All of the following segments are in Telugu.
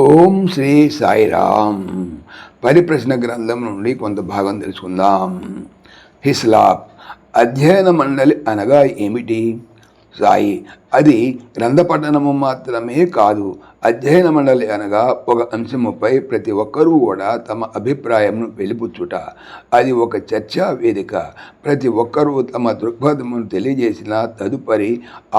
ఓం శ్రీ సాయిరామ్. పరిప్రశ్న గ్రంథం నుండి కొంత భాగం తెలుసుకుందాం. హిస్లాప్ అధ్యయన మండలి అనగా ఏమిటి? సాయి: అది గ్రంథ పఠనము మాత్రమే కాదు. అధ్యయన మండలి అనగా ఒక అంశముపై ప్రతి ఒక్కరూ కూడా తమ అభిప్రాయంను వెలిపుచ్చుట. అది ఒక చర్చా వేదిక. ప్రతి ఒక్కరూ తమ దృక్పథమును తెలియజేసిన తదుపరి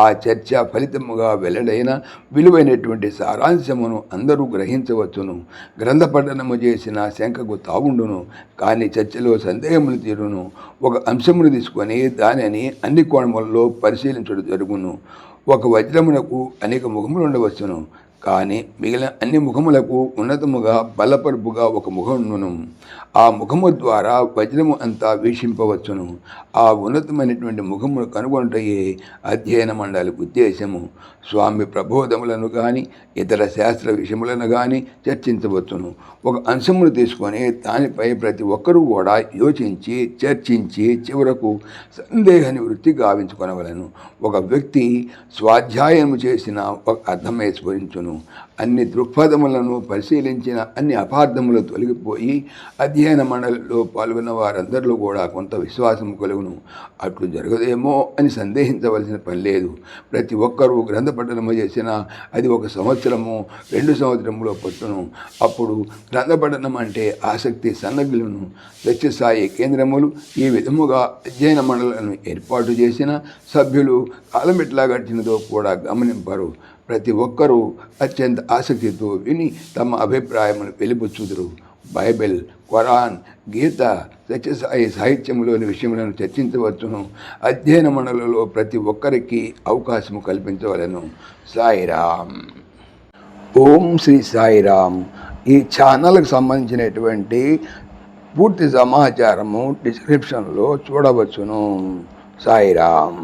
ఆ చర్చ ఫలితముగా వెల్లడైన విలువైనటువంటి సారాంశమును అందరూ గ్రహించవచ్చును. గ్రంథ పఠనము చేసిన శంకకు తావుండును, కానీ చర్చలో సందేహములు తీరును. ఒక అంశమును తీసుకొని దానిని అన్ని కోణములలో పరిశీలించడం జరుగును. ఒక వజ్రమునకు అనేక ముఖములు ఉండవచ్చును, కానీ మిగిలిన అన్ని ముఖములకు ఉన్నతముగా బలపరుపుగా ఒక ముఖమును. ఆ ముఖము ద్వారా వజ్రము అంతా వీక్షింపవచ్చును. ఆ ఉన్నతమైనటువంటి ముఖమును కనుగొంటయే అధ్యయన మండలి ఉద్దేశము. స్వామి ప్రబోధములను కానీ ఇతర శాస్త్ర విషయములను కానీ చర్చించవచ్చును. ఒక అంశమును తీసుకొని దానిపై ప్రతి ఒక్కరూ కూడా యోచించి చర్చించి చివరకు సందేహ నివృత్తి గావించుకొనవలను. ఒక వ్యక్తి స్వాధ్యాయము చేసిన ఒక అర్థమై స్ఫురించును. అన్ని దృక్పథములను పరిశీలించిన అన్ని అపార్థములు తొలగిపోయి అధ్యయన మండలిలో పాల్గొన్న వారందరిలో కూడా కొంత విశ్వాసము కలుగును. అట్లు జరగదేమో అని సందేహించవలసిన పని లేదు. ప్రతి ఒక్కరూ గ్రంథ పఠనము చేసిన అది 1 సంవత్సరము 2 సంవత్సరములో పట్టును. అప్పుడు గ్రంథ పఠనం అంటే ఆసక్తి సన్నగిలును. సత్యసాయి కేంద్రములు ఈ విధముగా అధ్యయన మండలను ఏర్పాటు చేసిన సభ్యులు కాలం ఎట్లా గడిచినదో కూడా గమనింపరు. ప్రతి ఒక్కరూ అత్యంత ఆసక్తితో విని తమ అభిప్రాయమును వెలిబుచ్చుదురు. బైబిల్, ఖురాన్, గీత, సత్యసాయి సాహిత్యంలోని విషయములను చర్చించవచ్చును. అధ్యయన మండలిలో ప్రతి ఒక్కరికి అవకాశము కల్పించవలను. సాయిరామ్. ఓం శ్రీ సాయిరామ్. ఈ ఛానల్కి సంబంధించినటువంటి పూర్తి సమాచారము డిస్క్రిప్షన్లో చూడవచ్చును. సాయిరామ్.